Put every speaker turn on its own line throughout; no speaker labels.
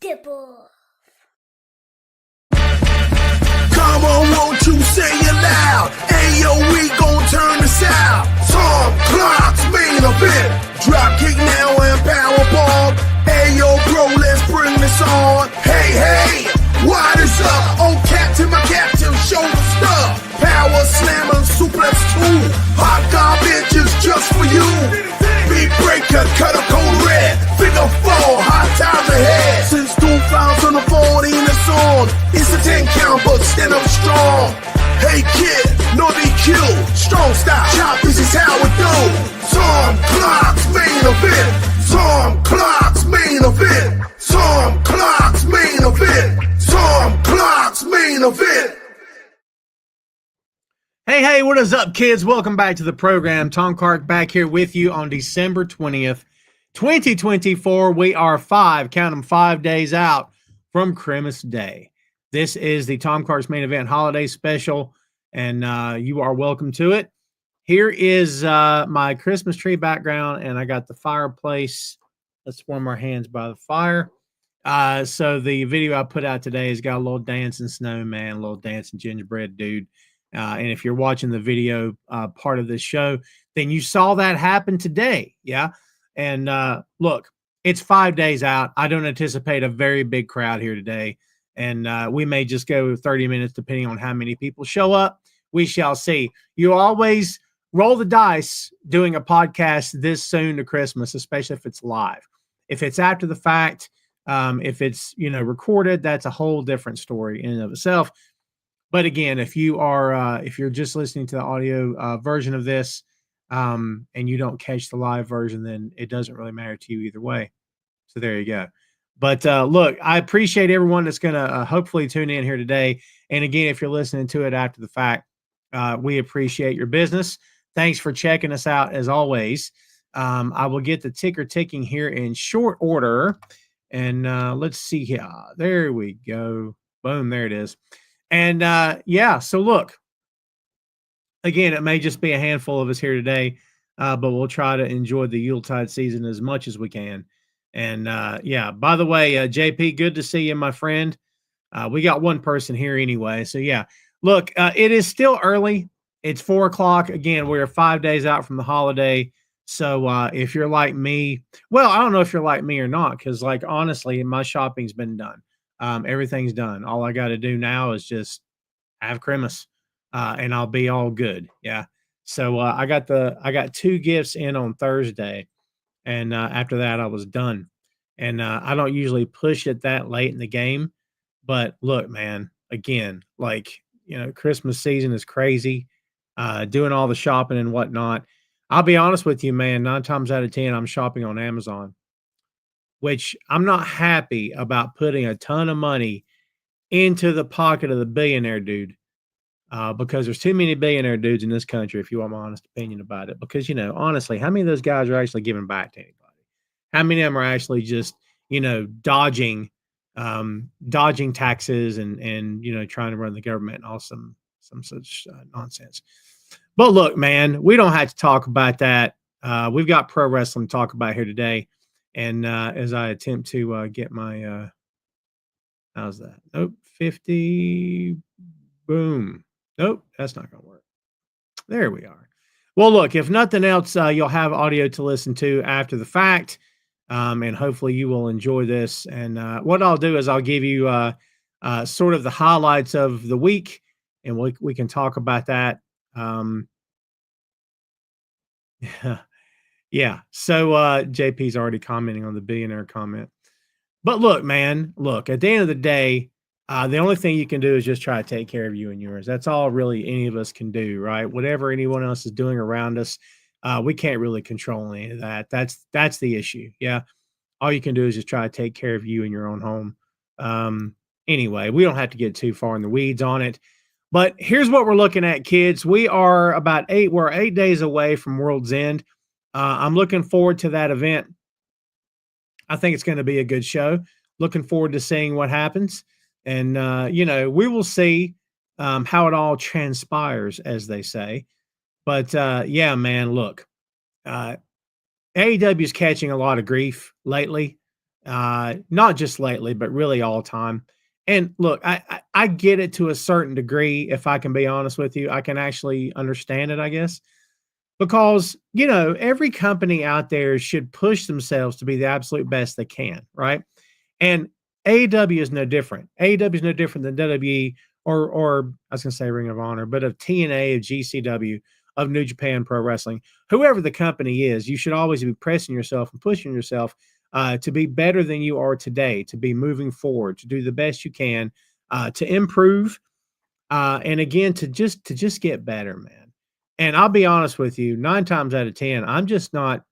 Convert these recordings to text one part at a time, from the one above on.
Dipple.
Come on, won't you say it loud? Ayo, we gon' turn this out. Tom Clock's main event. Dropkick now and powerbomb. Ayo, bro, let's bring this on. Hey, hey, what is up? Oh, captain, my captain, show the stuff. Power slammer, suplex 2. Hot garbage is just for you. Beat breaker, cut a cold red. Figure 4, hot times ahead. Since 2014, it's on. It's a 10 count, but stand up strong. Hey kid, no DQ, strong style. Chop, this is how it goes. Tom Clock's main event. Tom Clock's main event. Tom Clock's main event. Tom Clock's main event.
Hey, what is up, kids? Welcome back to the program. Tom Clark back here with you on December 20th, 2024. We are 5 days out from Christmas Day. This is the Tom Clark's Main Event Holiday Special, and you are welcome to it. Here is my Christmas tree background, and I got the fireplace. Let's warm our hands by the fire. So the video I put out today has got a little dancing snowman, a little dancing gingerbread dude. And if you're watching the video part of this show, then you saw that happen today. Yeah. And look, it's 5 days out. I don't anticipate a very big crowd here today. And we may just go 30 minutes, depending on how many people show up. We shall see. You always roll the dice doing a podcast this soon to Christmas, especially if it's live. If it's after the fact, if it's, recorded, that's a whole different story in and of itself. But again, if you're just listening to the audio version of this and you don't catch the live version, then it doesn't really matter to you either way. So there you go. But look, I appreciate everyone that's going to hopefully tune in here today. And again, if you're listening to it after the fact, we appreciate your business. Thanks for checking us out as always. I will get the ticker ticking here in short order. And let's see here. There we go. Boom, there it is. And so look, again, it may just be a handful of us here today, but we'll try to enjoy the Yuletide season as much as we can. And by the way, JP, good to see you, my friend. We got one person here anyway. So yeah, look, it is still early. It's 4:00. Again, we're 5 days out from the holiday. So if you're like me, well, I don't know if you're like me or not, because honestly, my shopping's been done. Everything's done. All I got to do now is just have Christmas, and I'll be all good. Yeah. So I got 2 gifts in on Thursday, and after that I was done. And I don't usually push it that late in the game, but look, man, again, Christmas season is crazy. Doing all the shopping and whatnot. I'll be honest with you, man. 9 times out of 10, I'm shopping on Amazon, which I'm not happy about putting a ton of money into the pocket of the billionaire dude, because there's too many billionaire dudes in this country, if you want my honest opinion about it. Because, honestly, how many of those guys are actually giving back to anybody? How many of them are actually just, dodging taxes and trying to run the government and all some such nonsense. But look, man, we don't have to talk about that. We've got pro wrestling to talk about here today. And as I attempt to get my, how's that? Nope, 50, boom. Nope, that's not going to work. There we are. Well, look, if nothing else, you'll have audio to listen to after the fact, and hopefully you will enjoy this. And what I'll do is I'll give you sort of the highlights of the week, and we can talk about that. Yeah. So JP's already commenting on the billionaire comment. But look, man, at the end of the day, the only thing you can do is just try to take care of you and yours. That's all really any of us can do, right? Whatever anyone else is doing around us, we can't really control any of that. That's the issue. Yeah. All you can do is just try to take care of you in your own home. Anyway, we don't have to get too far in the weeds on it. But here's what we're looking at, kids. We're 8 days away from World's End. I'm looking forward to that event. I think it's going to be a good show. Looking forward to seeing what happens. And, we will see how it all transpires, as they say. But, yeah, man, look, AEW is catching a lot of grief lately. not just lately, but really all time. And look, I get it to a certain degree. If I can be honest with you, I can actually understand it, I guess, because every company out there should push themselves to be the absolute best they can, right? And AEW is no different. AEW is no different than WWE or I was going to say Ring of Honor, but of TNA, of GCW, of New Japan Pro Wrestling. Whoever the company is, you should always be pressing yourself and pushing yourself to be better than you are today, to be moving forward, to do the best you can, to improve, and again to just get better, man. And I'll be honest with you, 9 times out of 10, I'm just not.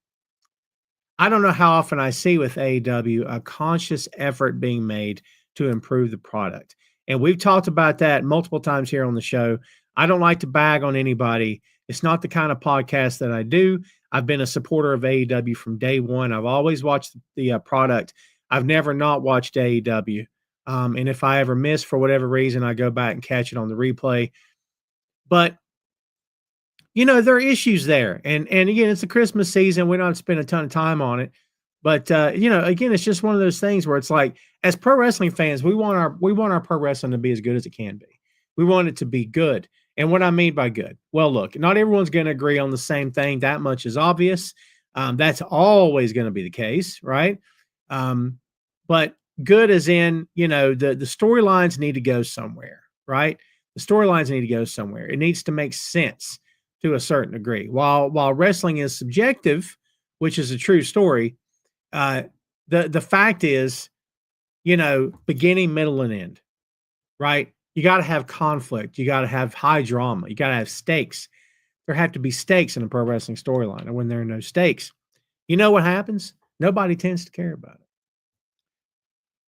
I don't know how often I see with AEW a conscious effort being made to improve the product. And we've talked about that multiple times here on the show. I don't like to bag on anybody. It's not the kind of podcast that I do. I've been a supporter of AEW from day one. I've always watched the product. I've never not watched AEW. And if I ever miss for whatever reason, I go back and catch it on the replay. But there are issues there. And again, it's the Christmas season. We don't spend a ton of time on it. But again, it's just one of those things where it's like, as pro wrestling fans, we want our pro wrestling to be as good as it can be. We want it to be good. And what I mean by good, well, look, not everyone's going to agree on the same thing. That much is obvious. That's always going to be the case, right? But good as in, the storylines need to go somewhere, right? The storylines need to go somewhere. It needs to make sense to a certain degree. While wrestling is subjective, which is a true story, the fact is, beginning, middle, and end, right? You got to have conflict. You got to have high drama. You got to have stakes. There have to be stakes in a pro wrestling storyline. And when there are no stakes, you know what happens? Nobody tends to care about it.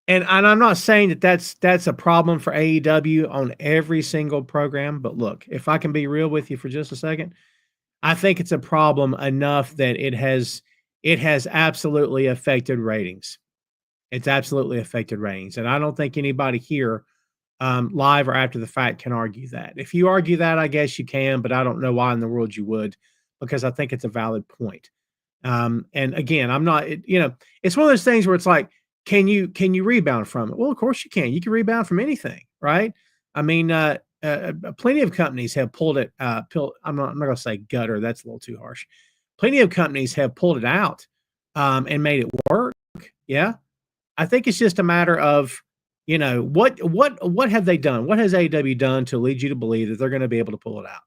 And I'm not saying that that's a problem for AEW on every single program, but look, if I can be real with you for just a second, I think it's a problem enough that it has absolutely affected ratings. It's absolutely affected ratings, and I don't think anybody here, live or after the fact, can argue that. If you argue that, I guess you can, but I don't know why in the world you would, because I think it's a valid point. And again, I'm not. It's one of those things where it's like, can you rebound from it? Well, of course you can. You can rebound from anything, right? I mean, plenty of companies have pulled it. I'm not going to say gutter. That's a little too harsh. Plenty of companies have pulled it out and made it work. Yeah, I think it's just a matter of what have they done? What has AEW done to lead you to believe that they're going to be able to pull it out?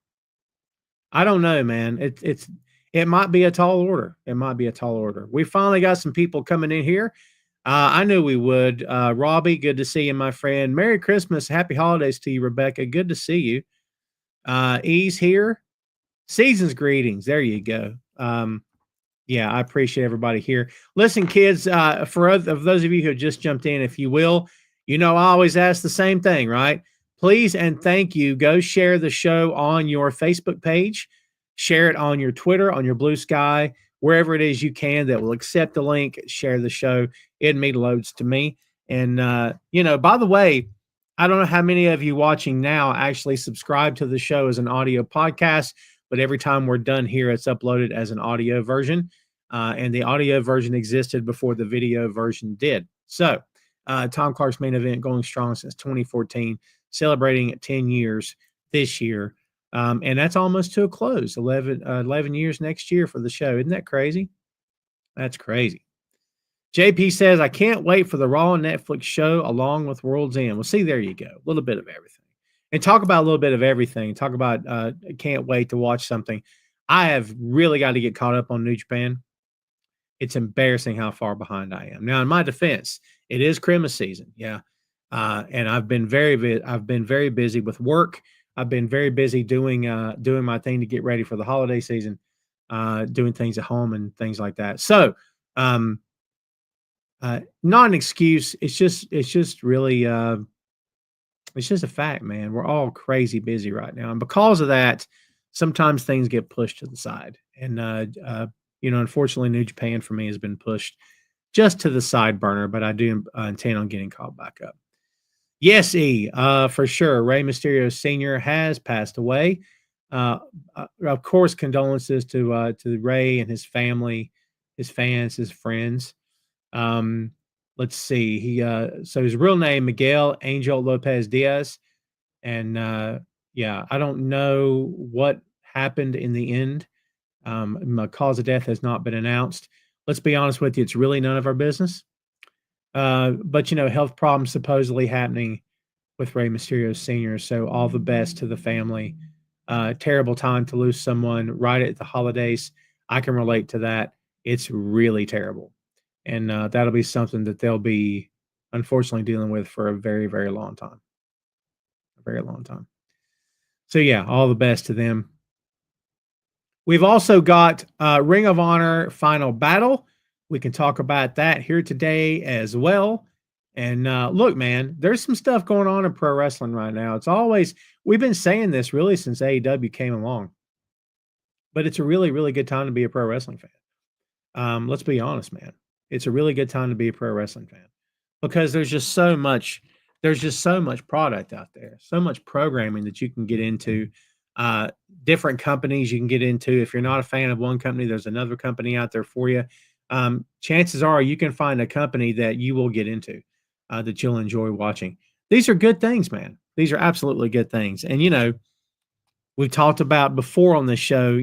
I don't know, man. It might be a tall order. It might be a tall order. We finally got some people coming in here. I knew we would. Robbie, good to see you, my friend. Merry Christmas. Happy holidays to you, Rebecca. Good to see you. Ease here. Season's greetings. There you go. Yeah, I appreciate everybody here. Listen, kids, for those of you who just jumped in, if you will, I always ask the same thing, right? Please and thank you. Go share the show on your Facebook page. Share it on your Twitter, on your Blue Sky, wherever it is you can that will accept the link. Share the show. It means loads to me. And, by the way, I don't know how many of you watching now actually subscribe to the show as an audio podcast, but every time we're done here, it's uploaded as an audio version. And the audio version existed before the video version did. So, Tom Clark's Main Event going strong since 2014, celebrating 10 years this year. And that's almost to a close, 11 years next year for the show. Isn't that crazy? That's crazy. JP says, I can't wait for the Raw Netflix show along with World's End. Well, see, there you go. A little bit of everything. And talk about a little bit of everything. Talk about can't wait to watch something. I have really got to get caught up on New Japan. It's embarrassing how far behind I am. Now, in my defense, it is Christmas season. Yeah. And I've been very busy with work. I've been very busy doing my thing to get ready for the holiday season, doing things at home and things like that. So, not an excuse. It's just really, it's just a fact, man. We're all crazy busy right now. And because of that, sometimes things get pushed to the side. And, unfortunately, New Japan for me has been pushed just to the side burner, but I do intend on getting called back up. Yes, for sure. Rey Mysterio Sr. has passed away. Of course, condolences to Rey and his family, his fans, his friends. let's see. So his real name Miguel Angel Lopez Diaz, and yeah, I don't know what happened in the end. My cause of death has not been announced. Let's be honest with you; it's really none of our business. But health problems supposedly happening with Rey Mysterio Sr. So all the best to the family. Terrible time to lose someone right at the holidays. I can relate to that. It's really terrible, and that'll be something that they'll be unfortunately dealing with for a very, very long time. A very long time. So yeah, all the best to them. We've also got Ring of Honor Final Battle. We can talk about that here today as well. And look, man, there's some stuff going on in pro wrestling right now. We've been saying this really since AEW came along, but it's a really, really good time to be a pro wrestling fan. Let's be honest, man. It's a really good time to be a pro wrestling fan because there's just so much product out there, so much programming that you can get into. Uh, Different companies you can get into. If you're not a fan of one company, there's another company out there for you. Chances are you can find a company that you will get into that you'll enjoy watching. These are good things, man. These are absolutely good things. And we've talked about before on this show,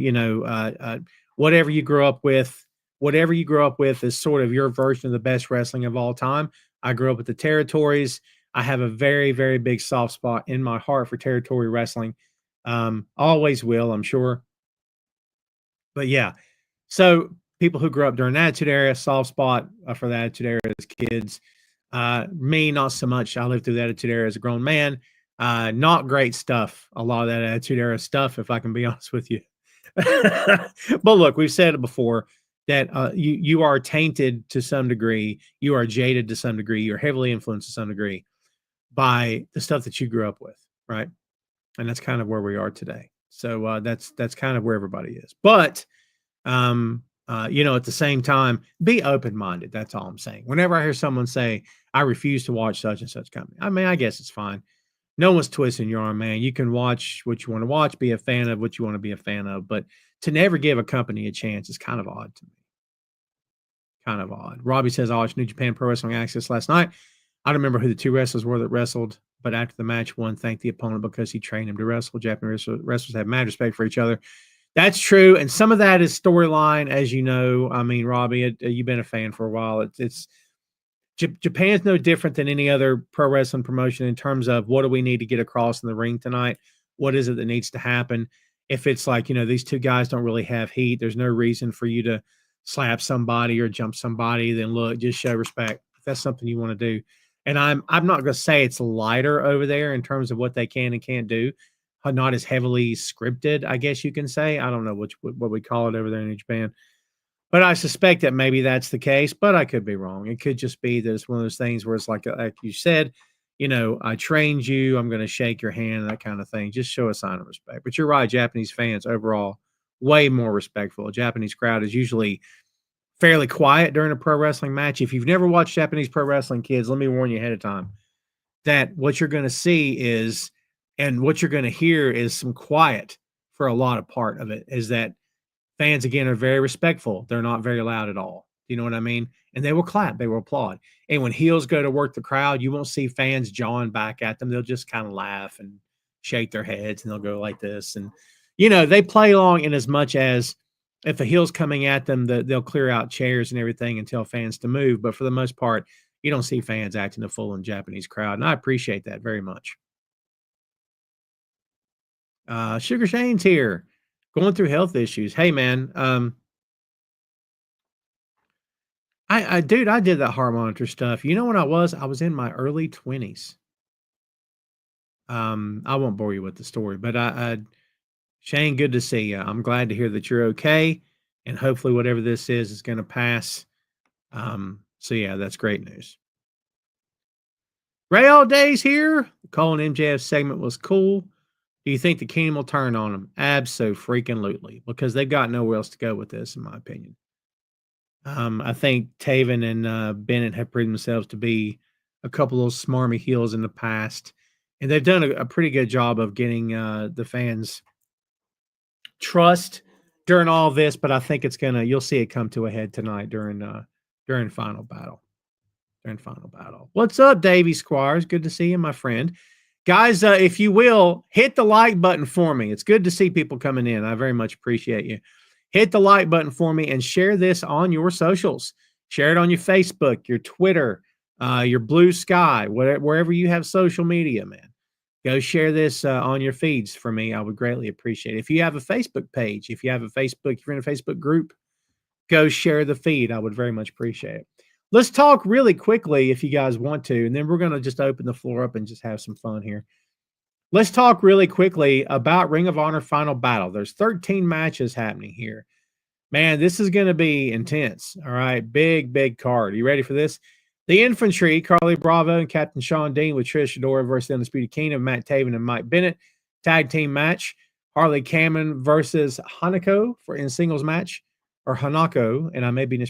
whatever you grew up with, whatever you grew up with is sort of your version of the best wrestling of all time. I grew up with the territories. I have a very, very big soft spot in my heart for territory wrestling. Always will, I'm sure. But yeah, so people who grew up during the Attitude Era, soft spot for the Attitude Era as kids. Me, not so much. I lived through the Attitude Era as a grown man. Not great stuff. A lot of that Attitude Era stuff, if I can be honest with you. But look, we've said it before that you are tainted to some degree. You are jaded to some degree. You're heavily influenced to some degree by the stuff that you grew up with, right? And that's kind of where we are today. So that's kind of where everybody is. But at the same time, be open minded. That's all I'm saying. Whenever I hear someone say, "I refuse to watch such and such company," I mean, I guess it's fine. No one's twisting your arm, man. You can watch what you want to watch, be a fan of what you want to be a fan of, but to never give a company a chance is kind of odd to me. Kind of odd. Robbie says, "I watched New Japan Pro Wrestling Access last night. I don't remember who the two wrestlers were that wrestled, but after the match, one thanked the opponent because he trained him to wrestle. Japanese wrestlers have mad respect for each other." That's true, and some of that is storyline, as you know. I mean, Robbie, you've been a fan for a while. Japan's no different than any other pro wrestling promotion in terms of what do we need to get across in the ring tonight? What is it that needs to happen? If it's like, these two guys don't really have heat, there's no reason for you to slap somebody or jump somebody, then look, just show respect. If that's something you want to do. And I'm not going to say it's lighter over there in terms of what they can and can't do. Not as heavily scripted, I guess you can say. I don't know what we call it over there in Japan. But I suspect that maybe that's the case, but I could be wrong. It could just be that it's one of those things where it's like you said, I trained you, I'm going to shake your hand, that kind of thing. Just show a sign of respect. But you're right, Japanese fans overall, way more respectful. A Japanese crowd is usually fairly quiet during a pro wrestling match. If you've never watched Japanese pro wrestling, kids, let me warn you ahead of time that what you're going to see is, and what you're going to hear is some quiet for a lot of part of it, is that fans, again, are very respectful. They're not very loud at all. You know what I mean? And they will clap. They will applaud. And when heels go to work the crowd, you won't see fans jawing back at them. They'll just kind of laugh and shake their heads, and they'll go like this. And, they play along in as much as if a heel's coming at them, they'll clear out chairs and everything and tell fans to move. But for the most part, you don't see fans acting a full in Japanese crowd. And I appreciate that very much. Sugar Shane's here, going through health issues. Hey, man. Dude, I did that heart monitor stuff. You know what I was? I was in my early 20s. I won't bore you with the story, but Shane, good to see you. I'm glad to hear that you're okay, and hopefully whatever this is going to pass. So yeah, that's great news. Ray All Day's here. The Cole and MJF segment was cool. Do you think the Kingdom will turn on them? Abso-freaking-lutely, because they've got nowhere else to go with this, in my opinion. I think Taven and Bennett have proven themselves to be a couple of those smarmy heels in the past, and they've done a pretty good job of getting the fans' trust during all this. But I think you'll see it come to a head tonight during Final Battle. during final battle. What's up, Davey Squires? Good to see you, my friend. Guys, if you will, hit the like button for me. It's good to see people coming in. I very much appreciate you. Hit the like button for me and share this on your socials. Share it on your Facebook, your Twitter, your Blue Sky, wherever you have social media, man. Go share this on your feeds for me. I would greatly appreciate it. If you have a Facebook page, if you're in a Facebook group, go share the feed. I would very much appreciate it. Let's talk really quickly if you guys want to, and then we're going to just open the floor up and just have some fun here. Let's talk really quickly about Ring of Honor Final Battle. There's 13 matches happening here. Man, this is going to be intense. All right, big card. Are you ready for this? The Infantry, Carly Bravo and Captain Shawn Dean with Trish Adora versus the Undisputed Kingdom, Matt Taven and Mike Bennett. Tag team match. Harley Cameron versus Hanako in singles match, or Hanako, and I may be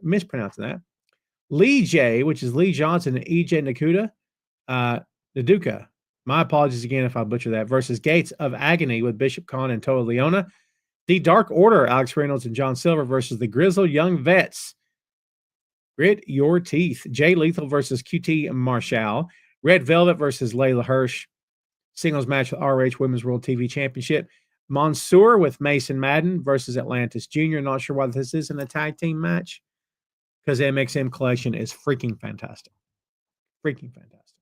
mispronouncing that. Lee J, which is Lee Johnson and EJ Naduka. My apologies again if I butcher that. Versus Gates of Agony with Bishop Khan and Toa Leona. The Dark Order, Alex Reynolds and John Silver versus the Grizzled Young Vets. Grit Your Teeth. Jay Lethal versus QT Marshall. Red Velvet versus Layla Hirsch. Singles match with RH Women's World TV Championship. Mansoor with Mason Madden versus Atlantis Jr. Not sure why this isn't a tag team match, because the MXM collection is freaking fantastic. Freaking fantastic.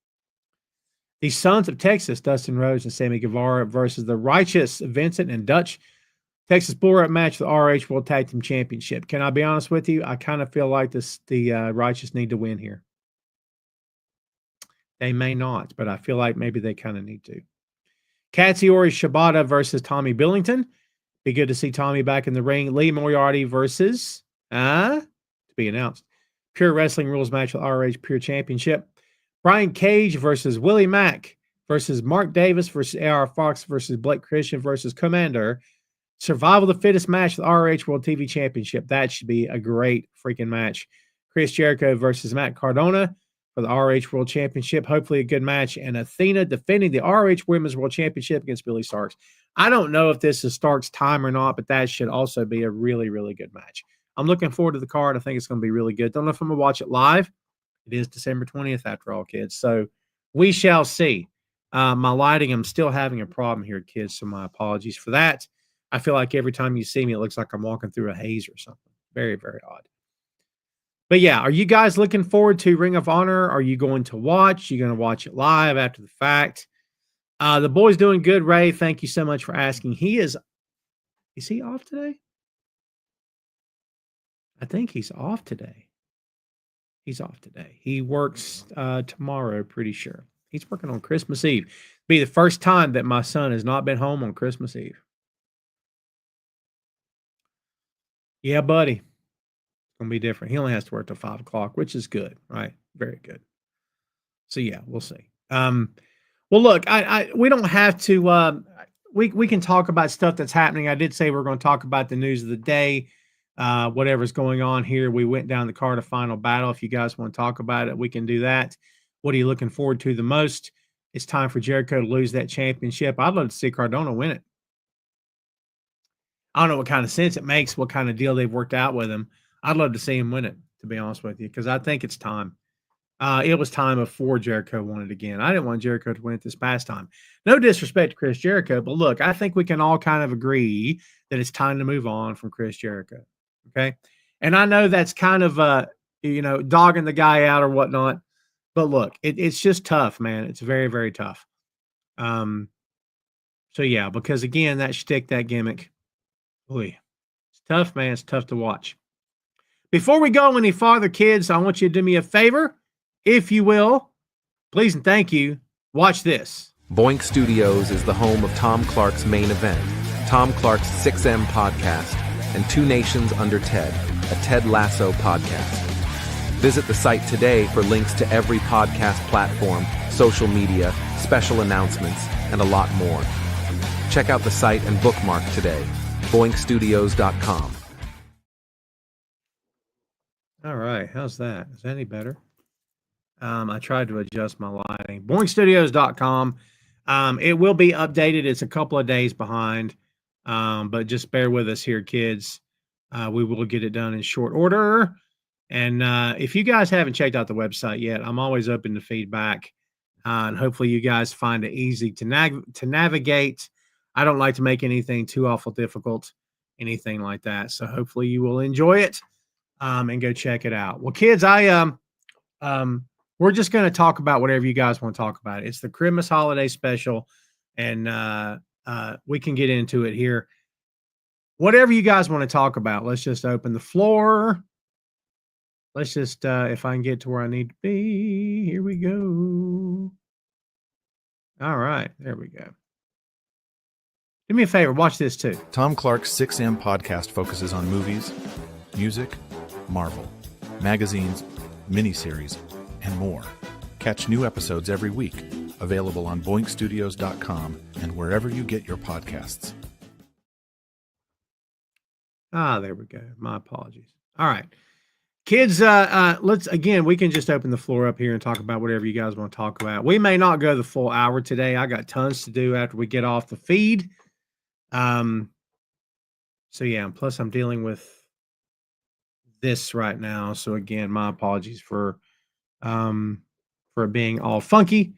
The Sons of Texas, Dustin Rhodes and Sammy Guevara versus the Righteous Vincent and Dutch. Texas Bull Rope match with RH World Tag Team Championship. Can I be honest with you? I kind of feel like the Righteous need to win here. They may not, but I feel like maybe they kind of need to. Katsuyori Shibata versus Tommy Billington. Be good to see Tommy back in the ring. Lee Moriarty versus, to be announced, Pure Wrestling Rules match with RH Pure Championship. Brian Cage versus Willie Mack versus Mark Davis versus AR Fox versus Blake Christian versus Commander. Survival of the Fittest match with RH World TV Championship. That should be a great freaking match. Chris Jericho versus Matt Cardona for the RH World Championship. Hopefully a good match. And Athena defending the RH Women's World Championship against Billy Starks. I don't know if this is Starks' time or not, but that should also be a really, really good match. I'm looking forward to the card. I think it's going to be really good. Don't know if I'm going to watch it live. It is December 20th after all, kids. So we shall see. My lighting, I'm still having a problem here, kids, so my apologies for that. I feel like every time you see me, it looks like I'm walking through a haze or something. Very, very odd. But yeah, are you guys looking forward to Ring of Honor? Are you going to watch? You're going to watch it live after the fact? The boy's doing good, Ray. Thank you so much for asking. Is he off today? I think he's off today. He's off today. He works tomorrow, pretty sure. He's working on Christmas Eve. Be the first time that my son has not been home on Christmas Eve. Yeah, buddy. It's going to be different. He only has to work till 5 o'clock, which is good, right? Very good. So, yeah, we'll see. Well, look, we don't have to we can talk about stuff that's happening. I did say we're going to talk about the news of the day, whatever's going on here. We went down the card of Final Battle. If you guys want to talk about it, we can do that. What are you looking forward to the most? It's time for Jericho to lose that championship. I'd love to see Cardona win it. I don't know what kind of sense it makes, what kind of deal they've worked out with him. I'd love to see him win it, to be honest with you, because I think it's time. It was time before Jericho won it again. I didn't want Jericho to win it this past time. No disrespect to Chris Jericho, but look, I think we can all kind of agree that it's time to move on from Chris Jericho. Okay. And I know that's kind of, dogging the guy out or whatnot, but look, it's just tough, man. It's very, very tough. So yeah, because again, that shtick, that gimmick, boy, it's tough, man. It's tough to watch. Before we go any farther, kids, I want you to do me a favor. If you will, please and thank you, watch this.
Boink Studios is the home of Tom Clark's Main Event, Tom Clark's 6M podcast, and Two Nations Under Ted, a Ted Lasso podcast. Visit the site today for links to every podcast platform, social media, special announcements, and a lot more. Check out the site and bookmark today, boinkstudios.com.
All right, how's that? Is that any better? I tried to adjust my lighting. Boinkstudios.com. It will be updated. It's a couple of days behind, but just bear with us here, kids. We will get it done in short order. And if you guys haven't checked out the website yet, I'm always open to feedback. And hopefully you guys find it easy to navigate. I don't like to make anything too awful difficult, anything like that. So hopefully you will enjoy it and go check it out. Well, kids, we're just going to talk about whatever you guys want to talk about. It's the Christmas holiday special, and we can get into it here. Whatever you guys want to talk about, let's just open the floor. Let's just, if I can get to where I need to be, here we go. All right, there we go. Do me a favor, watch this too.
Tom Clark's 6M podcast focuses on movies, music, Marvel, magazines, miniseries, and more. Catch new episodes every week, available on boinkstudios.com and wherever you get your podcasts.
There we go. My apologies. All right. Kids, we can just open the floor up here and talk about whatever you guys want to talk about. We may not go the full hour today. I got tons to do after we get off the feed. So yeah, and plus I'm dealing with this right now. So again, my apologies for being all funky.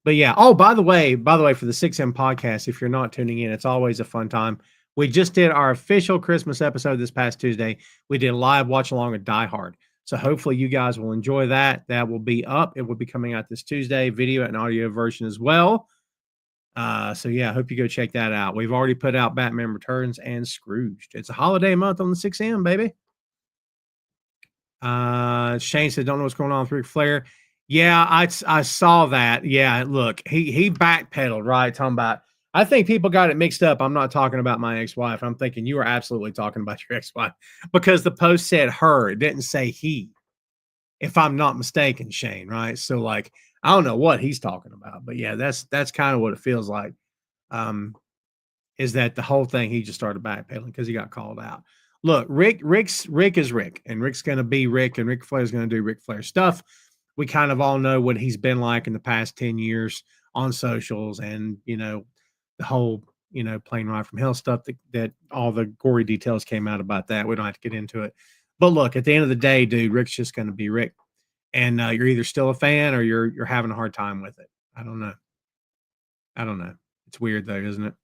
But yeah, by the way, for the 6M podcast, if you're not tuning in, it's always a fun time. We just did our official Christmas episode this past Tuesday. We did a live watch along with Die Hard. So hopefully you guys will enjoy that. That will be up. It will be coming out this Tuesday, video and audio version as well. So yeah, I hope you go check that out. We've already put out Batman Returns and Scrooged. It's a holiday month on the 6M, baby. Shane said, don't know what's going on with Ric Flair. Yeah, I saw that. Yeah, look, he backpedaled, right? Talking about, I think people got it mixed up. I'm not talking about my ex-wife. I'm thinking you were absolutely talking about your ex-wife because the post said her. It didn't say he, if I'm not mistaken, Shane, right? So like, I don't know what he's talking about, but yeah, that's kind of what it feels like. Is that the whole thing? He just started backpedaling because he got called out. Look, Rick is Rick, and Rick's going to be Rick, and Ric Flair's going to do Ric Flair stuff. We kind of all know what he's been like in the past 10 years on socials, and the whole, plane ride from hell stuff that all the gory details came out about that. We don't have to get into it. But look, at the end of the day, dude, Rick's just going to be Rick. And you're either still a fan or you're having a hard time with it. I don't know. It's weird though, isn't it?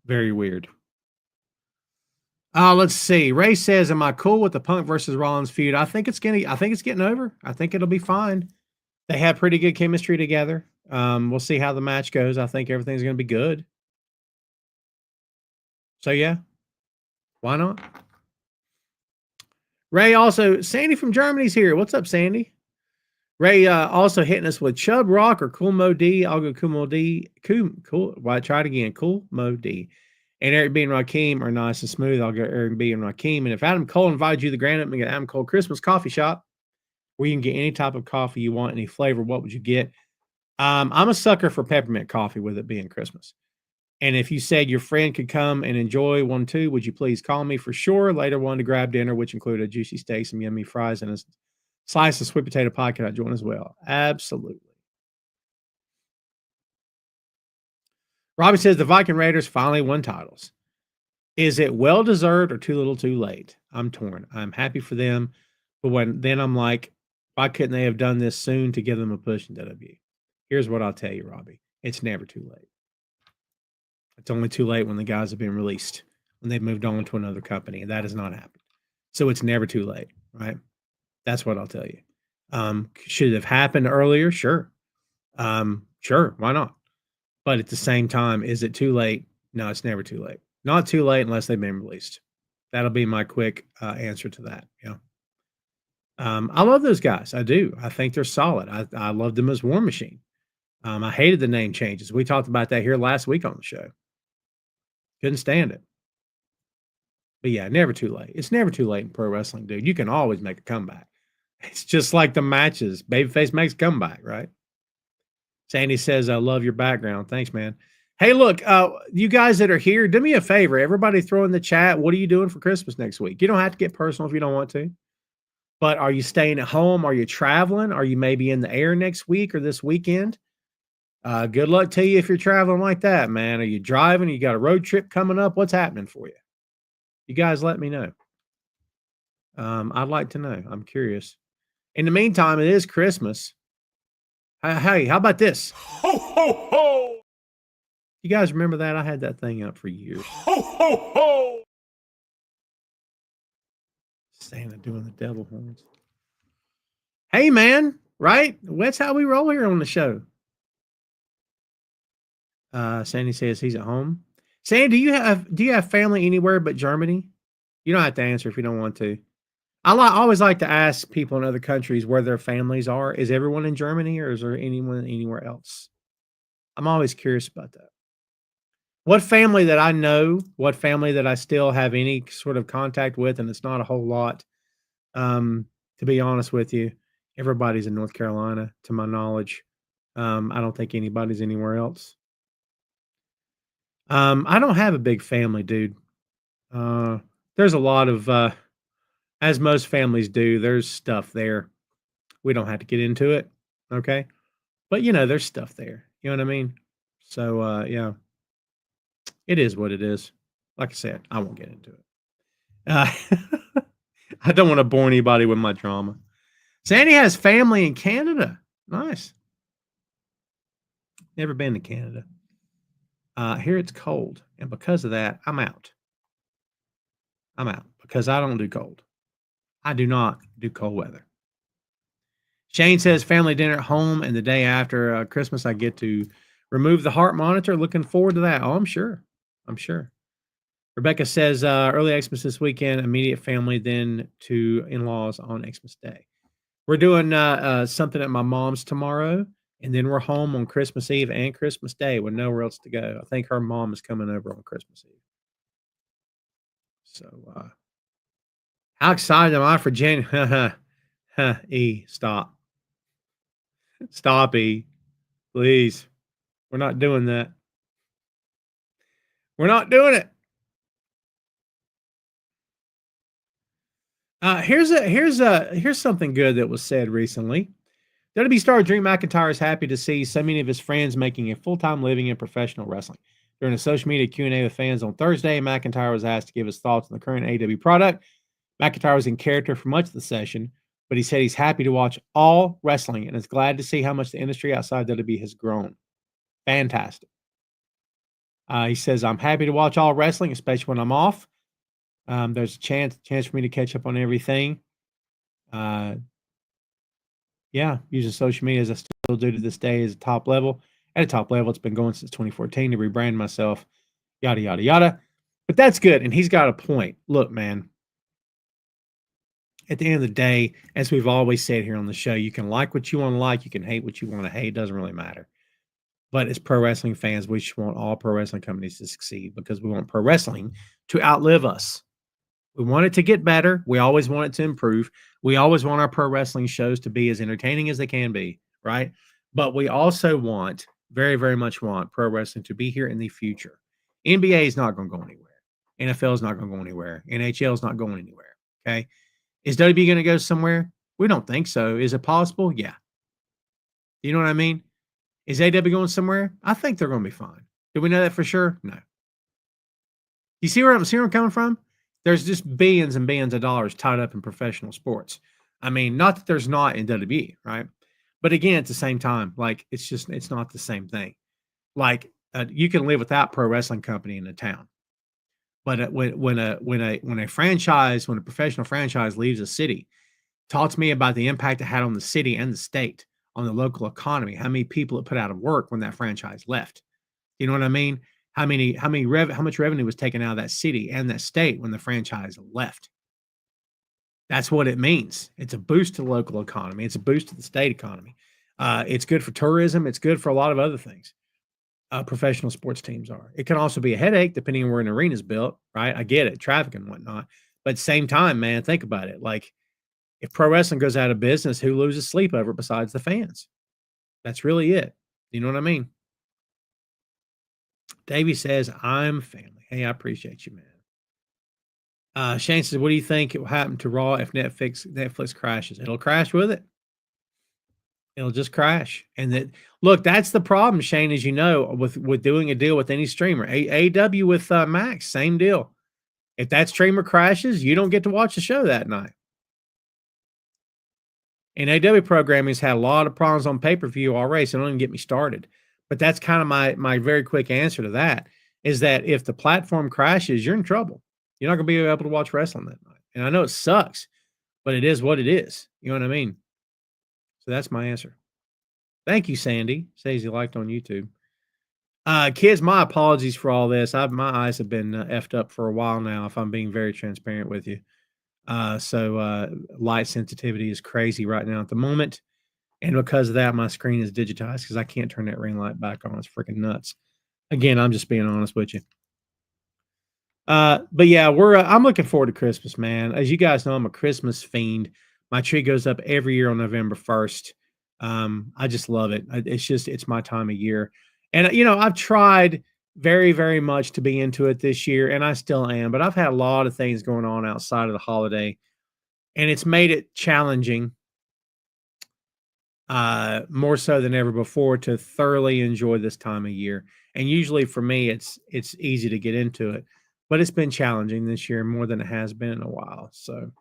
Very weird. Let's see. Ray says, am I cool with the Punk versus Rollins feud? I think it's getting over. I think it'll be fine. They have pretty good chemistry together. We'll see how the match goes. I think everything's going to be good. So yeah, why not? Ray also, Sandy from Germany's here. What's up, Sandy? Ray also hitting us with Chub Rock or Cool Mo D. I'll go Cool Mo D. Cool. Well, try it again. Cool Mo D. And Eric B and Raheem are nice and smooth. I'll go Eric B and Raheem. And if Adam Cole invited you to the grand opening at Adam Cole Christmas Coffee Shop, where you can get any type of coffee you want, any flavor, what would you get? I'm a sucker for peppermint coffee with it being Christmas. And if you said your friend could come and enjoy one too, would you please call me for sure? Later one to grab dinner, which included a juicy steak, some yummy fries, and a slice of sweet potato pie. Can I join as well? Absolutely. Robbie says the Viking Raiders finally won titles. Is it well-deserved or too little too late? I'm torn. I'm happy for them. But then I'm like, why couldn't they have done this soon to give them a push in WWE? Here's what I'll tell you, Robbie. It's never too late. It's only too late when the guys have been released, when they've moved on to another company, and that has not happened. So it's never too late, right? That's what I'll tell you. Should it have happened earlier? Sure. Sure, why not? But at the same time, is it too late? No, it's never too late. Not too late unless they've been released. That'll be my quick answer to that. Yeah. I love those guys. I do. I think they're solid. I love them as War Machine. I hated the name changes. We talked about that here last week on the show. Couldn't stand it. But yeah, never too late. It's never too late in pro wrestling, dude. You can always make a comeback. It's just like the matches. Babyface makes a comeback, right? Sandy says, I love your background. Thanks, man. Hey, look, you guys that are here, do me a favor. Everybody throw in the chat, what are you doing for Christmas next week? You don't have to get personal if you don't want to. But are you staying at home? Are you traveling? Are you maybe in the air next week or this weekend? Good luck to you if you're traveling like that, man. Are you driving? You got a road trip coming up? What's happening for you? You guys let me know. I'd like to know. I'm curious. In the meantime, it is Christmas. Hey, how about this?
Ho, ho, ho!
You guys remember that? I had that thing up for years.
Ho, ho, ho!
Santa doing the devil horns. Hey, man, right? That's how we roll here on the show. Sandy says he's at home. Sandy, do you have family anywhere but Germany? You don't have to answer if you don't want to. I always like to ask people in other countries where their families are. Is everyone in Germany or is there anyone anywhere else? I'm always curious about that. What family that I know, what family that I still have any sort of contact with, and it's not a whole lot, to be honest with you, everybody's in North Carolina, to my knowledge. I don't think anybody's anywhere else. I don't have a big family, dude. There's a lot of, as most families do, there's stuff there. We don't have to get into it, okay? But there's stuff there. You know what I mean? So, yeah, it is what it is. Like I said, I won't get into it. I don't want to bore anybody with my drama. Sandy has family in Canada. Nice. Never been to Canada. Here it's cold, and because of that, I'm out. I'm out because I don't do cold. I do not do cold weather. Shane says family dinner at home, and the day after Christmas, I get to remove the heart monitor. Looking forward to that. Oh, I'm sure. I'm sure. Rebecca says early Xmas this weekend, immediate family, then to in-laws on Xmas Day. We're doing something at my mom's tomorrow, and then we're home on Christmas Eve and Christmas Day with nowhere else to go. I think her mom is coming over on Christmas Eve. So, how excited am I for January? E, stop. Stop, E. Please. We're not doing that. We're not doing it. Here's something good that was said recently. WWE star Drew McIntyre is happy to see so many of his friends making a full-time living in professional wrestling. During a social media Q&A with fans on Thursday, McIntyre was asked to give his thoughts on the current AEW product. McIntyre was in character for much of the session, but he said he's happy to watch all wrestling and is glad to see how much the industry outside WWE has grown. Fantastic. He says, I'm happy to watch all wrestling, especially when I'm off. There's a chance for me to catch up on everything. Using social media as I still do to this day as a top level. At a top level, it's been going since 2014 to rebrand myself, yada, yada, yada. But that's good, and he's got a point. Look, man, at the end of the day, as we've always said here on the show, you can like what you want to like, you can hate what you want to hate. It doesn't really matter. But as pro wrestling fans, we just want all pro wrestling companies to succeed because we want pro wrestling to outlive us. We want it to get better. We always want it to improve. We always want our pro wrestling shows to be as entertaining as they can be, right? But we also want, very, very much want pro wrestling to be here in the future. NBA is not going to go anywhere. NFL is not going to go anywhere. NHL is not going anywhere, okay? Is WWE going to go somewhere? We don't think so. Is it possible? Yeah. You know what I mean? Is AW going somewhere? I think they're going to be fine. Do we know that for sure? No. You see where I'm coming from? There's just billions and billions of dollars tied up in professional sports. I mean, not that there's not in WWE, right? But again, at the same time, like it's not the same thing. Like you can live without pro wrestling company in a town, but when a professional franchise leaves a city, talk to me about the impact it had on the city and the state, on the local economy. How many people it put out of work when that franchise left? You know what I mean? How much revenue was taken out of that city and that state when the franchise left? That's what it means. It's a boost to the local economy. It's a boost to the state economy. It's good for tourism. It's good for a lot of other things. Professional sports teams are. It can also be a headache depending on where an arena is built, right? I get it, traffic and whatnot. But at the same time, man, think about it. Like if pro wrestling goes out of business, who loses sleep over it besides the fans? That's really it. You know what I mean? Davey says, I'm family. Hey, I appreciate you, man. Shane says, what do you think will happen to Raw if Netflix crashes? It'll crash with it. It'll just crash. And that's the problem, Shane, as you know, with doing a deal with any streamer. AEW with Max, same deal. If that streamer crashes, you don't get to watch the show that night. And AW programming's had a lot of problems on pay-per-view already, so don't even get me started. But that's kind of my very quick answer to that, is that if the platform crashes, you're in trouble. You're not going to be able to watch wrestling that night. And I know it sucks, but it is what it is. You know what I mean? So that's my answer. Thank you, Sandy. Says you liked on YouTube. Kids, my apologies for all this. My eyes have been effed up for a while now, if I'm being very transparent with you. So light sensitivity is crazy right now at the moment. And because of that, my screen is digitized because I can't turn that ring light back on. It's freaking nuts. Again, I'm just being honest with you. But yeah, I'm looking forward to Christmas, man. As you guys know, I'm a Christmas fiend. My tree goes up every year on November 1st. I just love it. It's my time of year. And, I've tried very, very much to be into it this year, and I still am, but I've had a lot of things going on outside of the holiday, and it's made it challenging, more so than ever before, to thoroughly enjoy this time of year. And usually for me, it's easy to get into it, but it's been challenging this year more than it has been in a while. So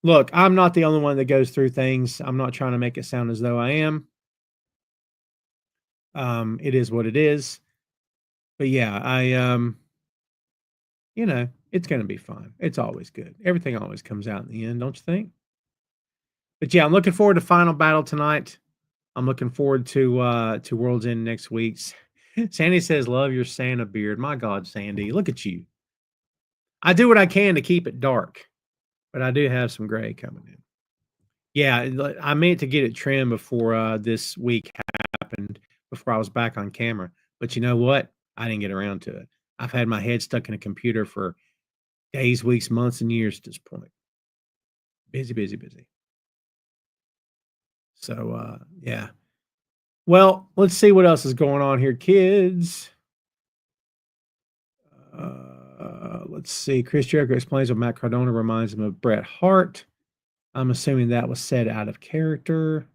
look, I'm not the only one that goes through things. I'm not trying to make it sound as though I am. It is what it is. But yeah, it's going to be fine. It's always good. Everything always comes out in the end, don't you think? But yeah, I'm looking forward to Final Battle tonight. I'm looking forward to World's End next week. Sandy says, love your Santa beard. My God, Sandy, look at you. I do what I can to keep it dark, but I do have some gray coming in. Yeah, I meant to get it trimmed before this week happened, before I was back on camera. But you know what? I didn't get around to it. I've had my head stuck in a computer for days, weeks, months, and years at this point. Busy, busy, busy. So, yeah. Well, let's see what else is going on here, kids. Let's see. Chris Jericho explains what Matt Cardona reminds him of Bret Hart. I'm assuming that was said out of character.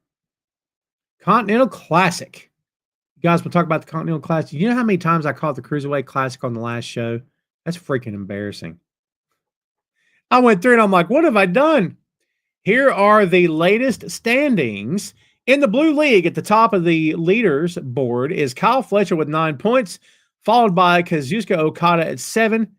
Continental Classic. You guys will talk about the Continental Classic. You know how many times I called the Cruiserweight Classic on the last show? That's freaking embarrassing. I went through and I'm like, what have I done? Here are the latest standings. In the Blue League, at the top of the leaders board is Kyle Fletcher with 9 points, followed by Kazuchika Okada at 7,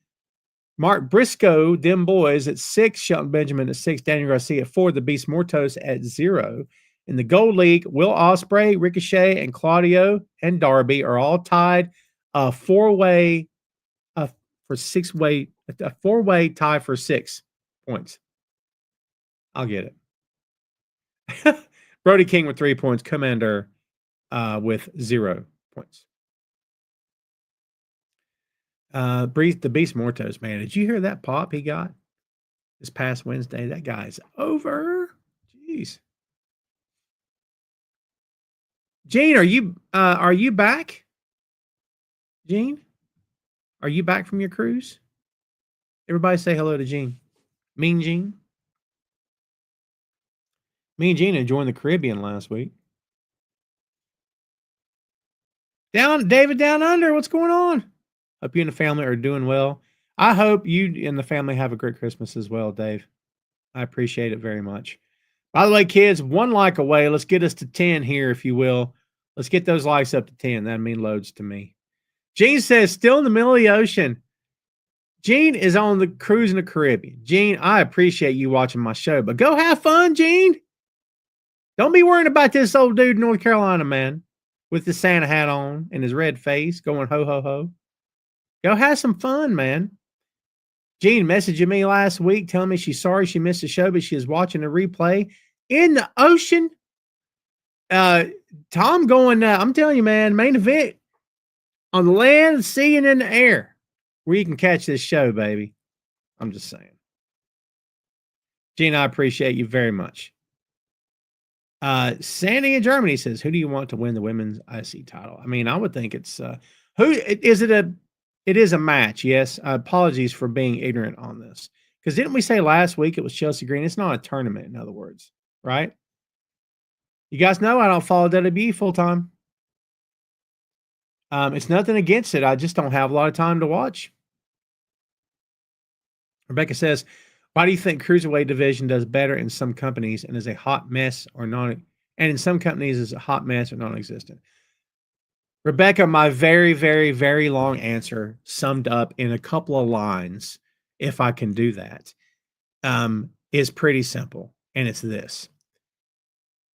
Mark Briscoe, them boys at 6, Shelton Benjamin at 6, Daniel Garcia at 4, the Beast Mortos at 0. In the Gold League, Will Ospreay, Ricochet, and Claudio and Darby are all tied. A four-way tie for 6 points. I'll get it. Brody King with 3 points. Commander with 0 points. The Beast Mortos, man. Did you hear that pop he got this past Wednesday? That guy's over. Jeez. Gene, are you back? Gene? Are you back from your cruise? Everybody say hello to Gene. Mean Gene? Me and Gene enjoying the Caribbean last week. David Down Under, what's going on? Hope you and the family are doing well. I hope you and the family have a great Christmas as well, Dave. I appreciate it very much. By the way, kids, 1 like away. Let's get us to 10 here, if you will. Let's get those likes up to 10. That'd mean loads to me. Gene says, still in the middle of the ocean. Gene is on the cruise in the Caribbean. Gene, I appreciate you watching my show, but go have fun, Gene. Don't be worrying about this old dude in North Carolina, man, with his Santa hat on and his red face going ho, ho, ho. Go have some fun, man. Jean messaged me last week telling me she's sorry she missed the show, but she is watching a replay in the ocean. Tom going, I'm telling you, man, main event on the land, sea, and in the air where you can catch this show, baby. I'm just saying. Gene, I appreciate you very much. Sandy in Germany says, who do you want to win the women's IC title? I mean, I would think it's it is a match, yes. Apologies for being ignorant on this. Because didn't we say last week it was Chelsea Green? It's not a tournament, in other words, right? You guys know I don't follow WWE full time. It's nothing against it. I just don't have a lot of time to watch. Rebecca says, Why do you think cruiserweight division does better in some companies and is a hot mess or non, and in some companies is a hot mess or non-existent? Rebecca, my very, very, very long answer summed up in a couple of lines, if I can do that, is pretty simple. And it's this: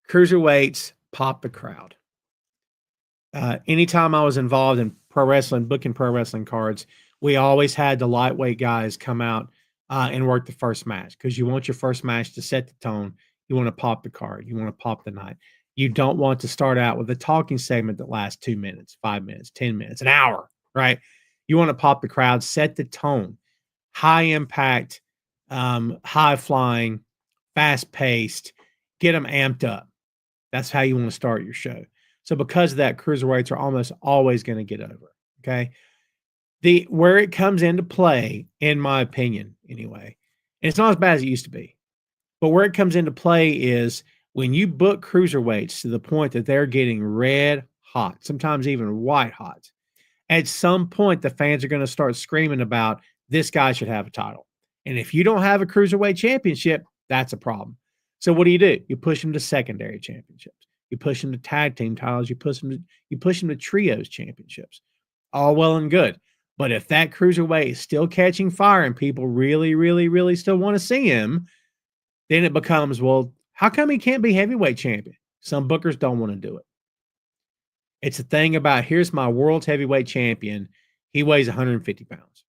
cruiserweights pop the crowd. Anytime I was involved in pro wrestling, booking pro wrestling cards, we always had the lightweight guys come out and work the first match because you want your first match to set the tone. You want to pop the card. You want to pop the night. You don't want to start out with a talking segment that lasts 2 minutes, 5 minutes, 10 minutes, an hour, right? You want to pop the crowd, set the tone, high impact, high flying, fast paced, get them amped up. That's how you want to start your show. So because of that, cruiserweights are almost always going to get over. Okay. Where it comes into play, in my opinion, anyway, and it's not as bad as it used to be, but where it comes into play is when you book cruiserweights to the point that they're getting red hot, sometimes even white hot. At some point, the fans are going to start screaming about this guy should have a title. And if you don't have a cruiserweight championship, that's a problem. So what do? You push them to secondary championships. You push them to tag team titles. You push them to trios championships. All well and good. But if that cruiserweight is still catching fire and people really, really, really still want to see him, then it becomes, well, how come he can't be heavyweight champion? Some bookers don't want to do it. It's a thing about, here's my world's heavyweight champion. He weighs 150 pounds.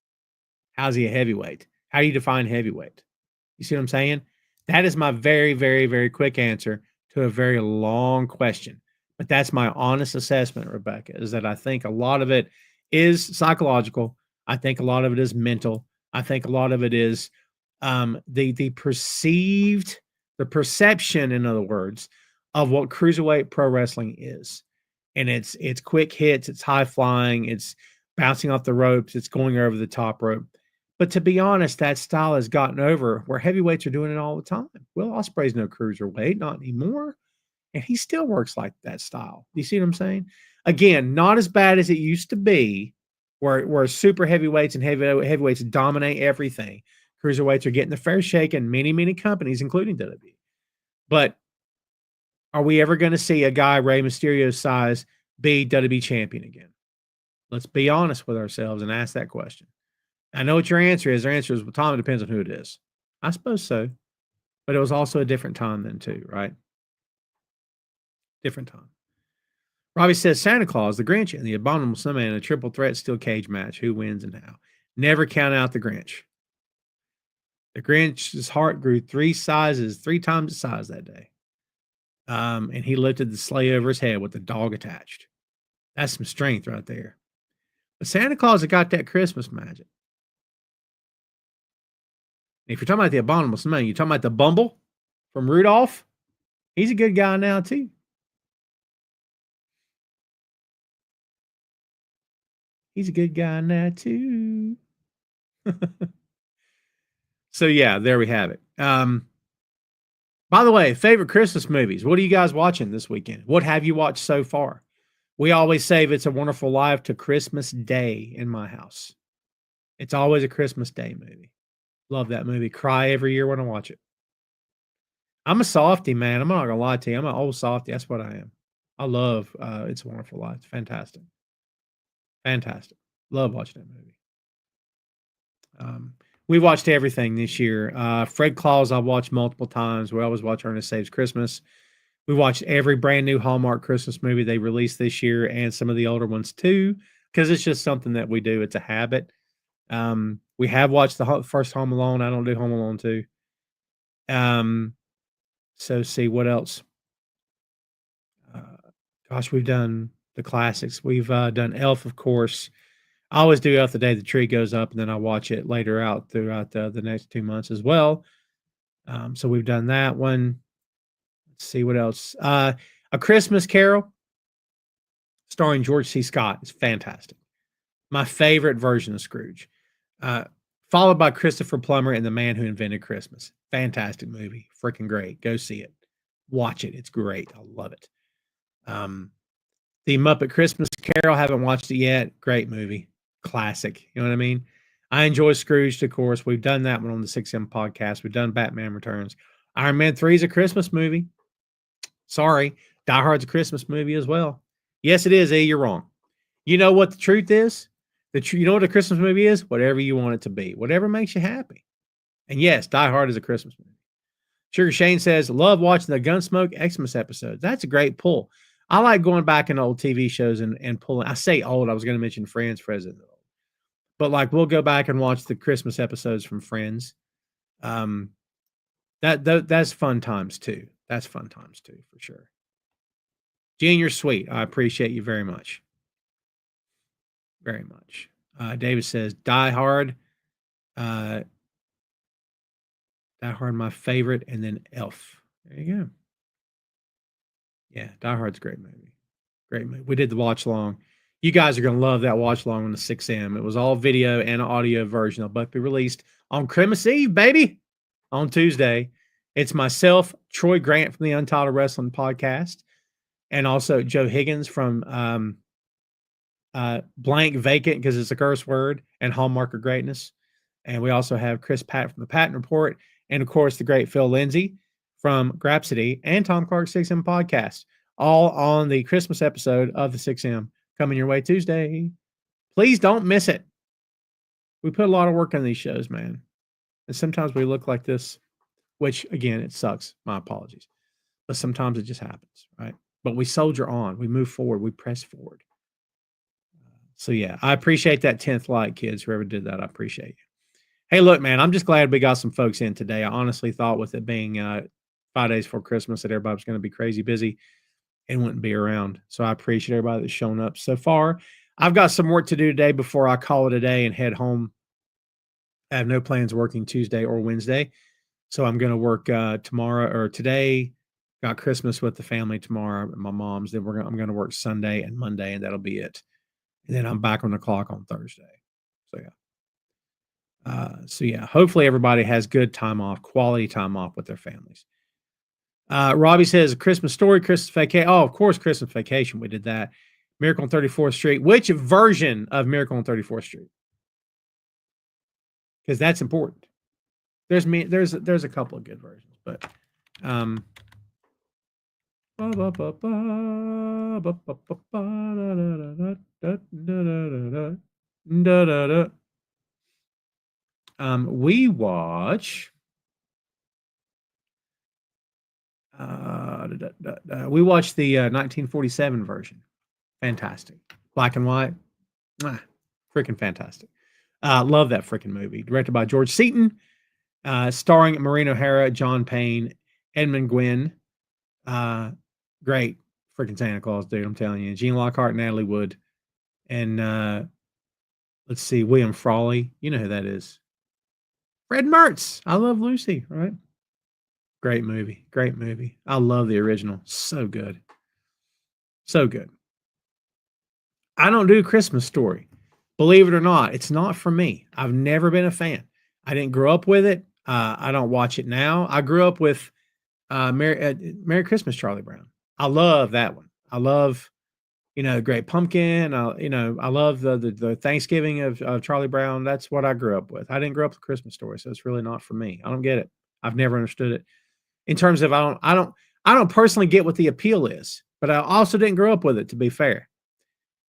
How's he a heavyweight? How do you define heavyweight? You see what I'm saying? That is my very, very, very quick answer to a very long question. But that's my honest assessment, Rebecca, is that I think a lot of it is psychological. I think a lot of it is mental. I think a lot of it is the perception, in other words, of what cruiserweight pro wrestling is. And it's quick hits, it's high flying, it's bouncing off the ropes, it's going over the top rope. But to be honest, that style has gotten over where heavyweights are doing it all the time. Will Ospreay's no cruiserweight, not anymore. And he still works like that style. You see what I'm saying? Again, not as bad as it used to be, where super heavyweights and heavyweights dominate everything. Cruiserweights are getting the fair shake in many, many companies, including WWE. But are we ever going to see a guy Rey Mysterio's size be WWE champion again? Let's be honest with ourselves and ask that question. I know what your answer is. Their answer is, well, Tom, it depends on who it is. I suppose so. But it was also a different time then too, right? Different time. Robbie says Santa Claus, the Grinch, and the Abominable Snowman in a triple threat steel cage match. Who wins and how? Never count out the Grinch. The Grinch's heart grew 3 times the size that day. And he lifted the sleigh over his head with the dog attached. That's some strength right there. But Santa Claus has got that Christmas magic. If you're talking about the Abominable Snowman, you're talking about the Bumble from Rudolph. He's a good guy now too. He's a good guy now too. So yeah, there we have it. By the way, favorite Christmas movies. What are you guys watching this weekend? What have you watched so far? We always save It's a Wonderful Life to Christmas Day in my house. It's always a Christmas Day movie. Love that movie. Cry every year when I watch it. I'm a softie, man. I'm not gonna lie to you. I'm an old softie. That's what I am. I love It's a Wonderful Life. It's fantastic. Fantastic. Love watching that movie. We watched everything this year. Fred Claus I've watched multiple times. We always watch Ernest Saves Christmas. We watched every brand new Hallmark Christmas movie they released this year and some of the older ones too, because it's just something that we do. It's a habit. We have watched the first Home Alone. I don't do Home Alone 2. So see what else. Gosh, we've done the classics. We've done Elf, of course. I always do Elf the day the tree goes up, and then I watch it later out throughout the next 2 months as well. So we've done that one. Let's see what else. A Christmas Carol, starring George C. Scott, is fantastic. My favorite version of Scrooge. Followed by Christopher Plummer and The Man Who Invented Christmas. Fantastic movie. Freaking great. Go see it. Watch it. It's great. I love it. The Muppet Christmas Carol, haven't watched it yet. Great movie. Classic. You know what I mean? I enjoy Scrooged, of course. We've done that one on the 6M podcast. We've done Batman Returns. Iron Man 3 is a Christmas movie. Sorry. Die Hard's a Christmas movie as well. Yes, it is. You're wrong. You know what the truth is? You know what a Christmas movie is? Whatever you want it to be. Whatever makes you happy. And yes, Die Hard is a Christmas movie. Sugar Shane says, love watching the Gunsmoke Xmas episodes. That's a great pull. I like going back in old TV shows and pulling. I say old. I was going to mention Friends, but like we'll go back and watch the Christmas episodes from Friends. That's fun times too. That's fun times too, for sure. Gene, you're sweet. I appreciate you very much. Very much. David says, Die Hard. Die Hard, my favorite, and then Elf. There you go. Yeah, Die Hard's a great movie. Great movie. We did the watch long. You guys are going to love that watch long on the 6M. It was all video and audio version. They'll both be released on Christmas Eve, baby, on Tuesday. It's myself, Troy Grant from the Untitled Wrestling Podcast, and also Joe Higgins from Blank Vacant, because it's a curse word, and Hallmark of Greatness. And we also have Chris Patton from the Patton Report, and of course, the great Phil Lindsay from Grapsody and Tom Clark's 6M Podcast, all on the Christmas episode of the 6M coming your way Tuesday. Please don't miss it. We put a lot of work on these shows, man. And sometimes we look like this, which, again, it sucks. My apologies. But sometimes it just happens, right? But we soldier on. We move forward. We press forward. So, yeah, I appreciate that 10th like, kids. Whoever did that, I appreciate you. Hey, look, man, I'm just glad we got some folks in today. I honestly thought with it being 5 days before Christmas that everybody was going to be crazy busy and wouldn't be around. So I appreciate everybody that's shown up so far. I've got some work to do today before I call it a day and head home. I have no plans working Tuesday or Wednesday. So I'm going to work tomorrow or today. Got Christmas with the family tomorrow at my mom's. Then I'm going to work Sunday and Monday, and that'll be it. And then I'm back on the clock on Thursday. So yeah. Hopefully everybody has good time off, quality time off with their families. Robbie says, Christmas Story, Christmas Vacation. Oh, of course, Christmas Vacation. We did that. Miracle on 34th Street. Which version of Miracle on 34th Street? Because that's important. There's a couple of good versions, but we watch we watched the 1947 version. Fantastic. Black and white. Freaking fantastic. Love that freaking movie. Directed by George Seaton, starring Maureen O'Hara, John Payne, Edmund Gwynn. Great freaking Santa Claus, dude. I'm telling you. Gene Lockhart, Natalie Wood, and let's see, William Frawley. You know who that is. Fred Mertz. I Love Lucy, right? Great movie. Great movie. I love the original. So good. So good. I don't do Christmas Story. Believe it or not, it's not for me. I've never been a fan. I didn't grow up with it. I don't watch it now. I grew up with Merry Christmas, Charlie Brown. I love that one. I love, Great Pumpkin. I love the Thanksgiving of Charlie Brown. That's what I grew up with. I didn't grow up with Christmas Story, so it's really not for me. I don't get it. I've never understood it. In terms of I don't personally get what the appeal is, but I also didn't grow up with it, to be fair.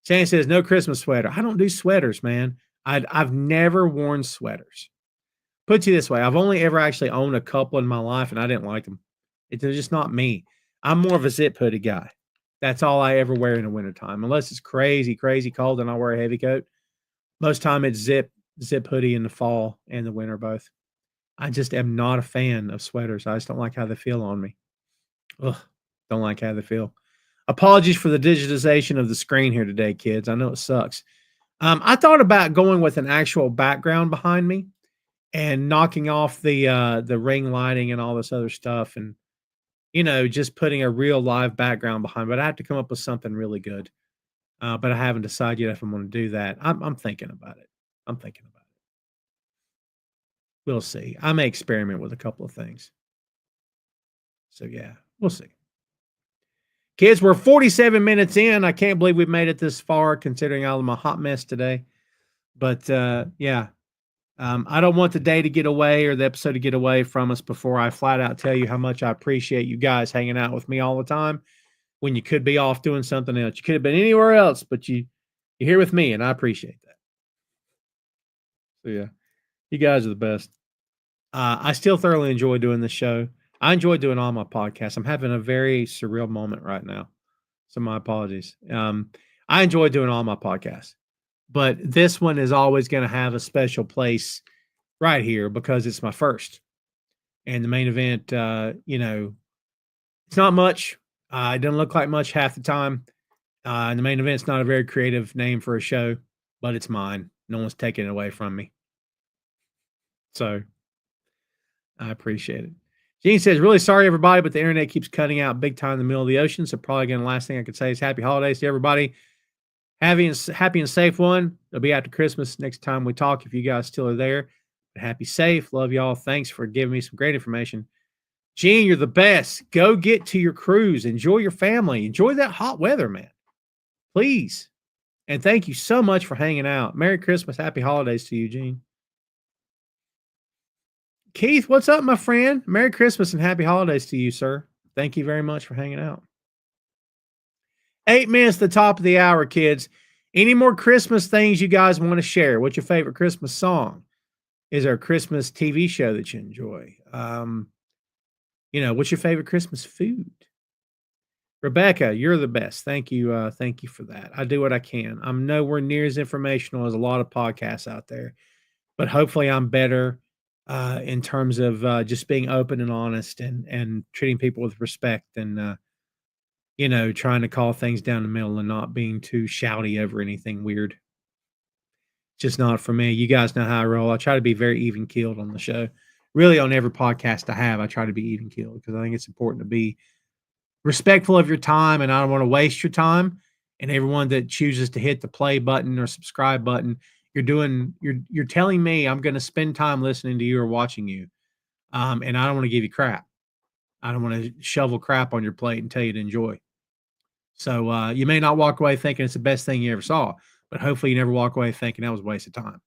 Shane says, no Christmas sweater. I don't do sweaters, man. I've never worn sweaters. Put you this way, I've only ever actually owned a couple in my life, and I didn't like them. They're just not me. I'm more of a zip hoodie guy. That's all I ever wear in the wintertime. Unless it's crazy, crazy cold and I wear a heavy coat. Most time it's zip hoodie in the fall and the winter both. I just am not a fan of sweaters. I just don't like how they feel on me. Ugh, don't like how they feel. Apologies for the digitization of the screen here today, kids. I know it sucks. I thought about going with an actual background behind me and knocking off the ring lighting and all this other stuff, and just putting a real live background behind. But I have to come up with something really good. But I haven't decided yet if I'm going to do that. I'm thinking about it. We'll see. I may experiment with a couple of things. So yeah, we'll see. Kids, we're 47 minutes in. I can't believe we've made it this far, considering all of my hot mess today. But yeah, I don't want the day to get away or the episode to get away from us before I flat out tell you how much I appreciate you guys hanging out with me all the time when you could be off doing something else. You could have been anywhere else, but you're here with me, and I appreciate that. So yeah, you guys are the best. I still thoroughly enjoy doing this show. I enjoy doing all my podcasts. I'm having a very surreal moment right now, so my apologies. I enjoy doing all my podcasts, but this one is always going to have a special place right here because it's my first. And the main event, it's not much. It doesn't look like much half the time. And the main event's not a very creative name for a show, but it's mine. No one's taking it away from me. So I appreciate it. Gene says, really sorry, everybody, but the internet keeps cutting out big time in the middle of the ocean. So probably again, the last thing I could say is happy holidays to everybody. Happy and safe one. It'll be after Christmas next time we talk if you guys still are there. But happy, safe. Love y'all. Thanks for giving me some great information. Gene, you're the best. Go get to your cruise. Enjoy your family. Enjoy that hot weather, man. Please. And thank you so much for hanging out. Merry Christmas. Happy holidays to you, Gene. Keith, what's up, my friend? Merry Christmas and happy holidays to you, sir. Thank you very much for hanging out. 8 minutes to the top of the hour, kids. Any more Christmas things you guys want to share? What's your favorite Christmas song? Is there a Christmas TV show that you enjoy? What's your favorite Christmas food? Rebecca, you're the best. Thank you. Thank you for that. I do what I can. I'm nowhere near as informational as a lot of podcasts out there, but hopefully I'm better in terms of just being open and honest and treating people with respect and, trying to call things down the middle and not being too shouty over anything weird. Just not for me. You guys know how I roll. I try to be very even keeled on the show. Really, on every podcast I have, I try to be even keeled because I think it's important to be respectful of your time, and I don't want to waste your time. And everyone that chooses to hit the play button or subscribe button, you're telling me I'm going to spend time listening to you or watching you, and I don't want to give you crap. I don't want to shovel crap on your plate and tell you to enjoy. So you may not walk away thinking it's the best thing you ever saw, but hopefully you never walk away thinking that was a waste of time.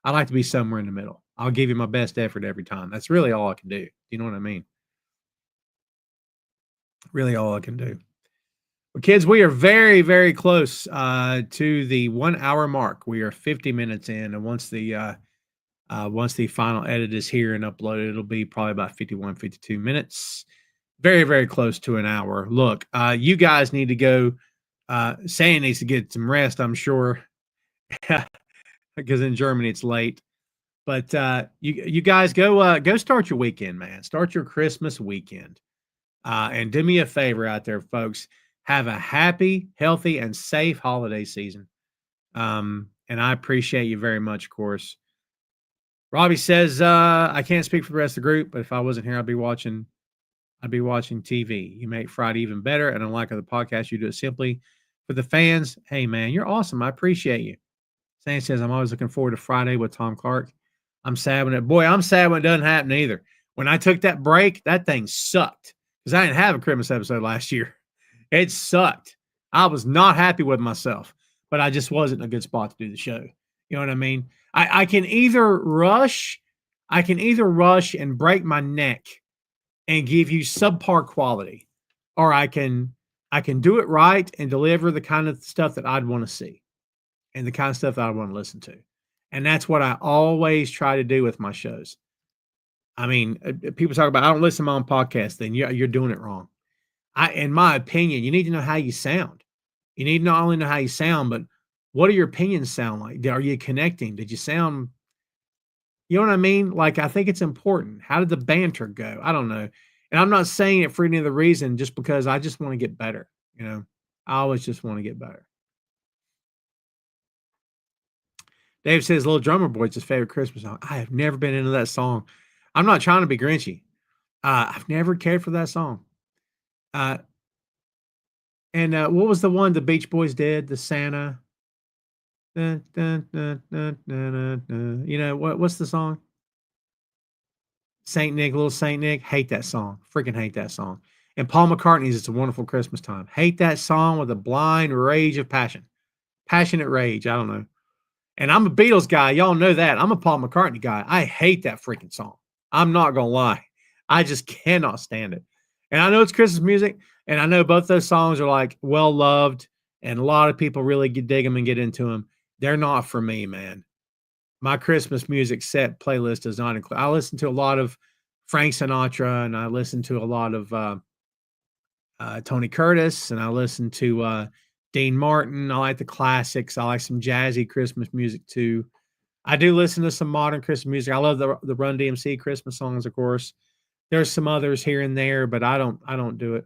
I like to be somewhere in the middle. I'll give you my best effort every time. That's really all I can do. You know what I mean? Really all I can do. Well, kids, we are very, very close to the 1 hour mark. We are 50 minutes in, and once the final edit is here and uploaded, it'll be probably about 51, 52 minutes. Very, very close to an hour. Look, you guys need to go. Sam needs to get some rest, I'm sure, because in Germany it's late. But you guys go start your weekend, man. Start your Christmas weekend. And do me a favor out there, folks. Have a happy, healthy, and safe holiday season. And I appreciate you very much, of course. Robbie says, I can't speak for the rest of the group, but if I wasn't here, I'd be watching TV. You make Friday even better. And unlike other podcasts, you do it simply for the fans. Hey, man, you're awesome. I appreciate you. Sam says, I'm always looking forward to Friday with Tom Clark. I'm sad when it doesn't happen either. When I took that break, that thing sucked because I didn't have a Christmas episode last year. It sucked. I was not happy with myself, but I just wasn't in a good spot to do the show. You know what I mean? I can either rush and break my neck and give you subpar quality, or I can do it right and deliver the kind of stuff that I'd want to see and the kind of stuff that I want to listen to. And that's what I always try to do with my shows. I mean, people talk about, I don't listen to my own podcast, then you're doing it wrong. In my opinion, you need to know how you sound. You need to not only know how you sound, but what do your opinions sound like? Are you connecting? Did you sound, you know what I mean? Like, I think it's important. How did the banter go? I don't know. And I'm not saying it for any other reason, just because I just want to get better. I always just want to get better. Dave says, Little Drummer Boy is his favorite Christmas song. I have never been into that song. I'm not trying to be grinchy. I've never cared for that song. And what was the one the Beach Boys did? The Santa. Dun, dun, dun, dun, dun, dun. What's the song? Saint Nick, Little Saint Nick. Hate that song. Freaking hate that song. And Paul McCartney's It's a Wonderful Christmas Time. Hate that song with a blind rage of passion. Passionate rage. I don't know. And I'm a Beatles guy. Y'all know that. I'm a Paul McCartney guy. I hate that freaking song. I'm not going to lie. I just cannot stand it. And I know it's Christmas music, and I know both those songs are like well loved, and a lot of people really dig them and get into them. They're not for me, man. My Christmas music set playlist does not include. I listen to a lot of Frank Sinatra, and I listen to a lot of Tony Curtis, and I listen to Dean Martin. I like the classics. I like some jazzy Christmas music too. I do listen to some modern Christmas music. I love the Run DMC Christmas songs, of course. There's some others here and there, but I don't do it.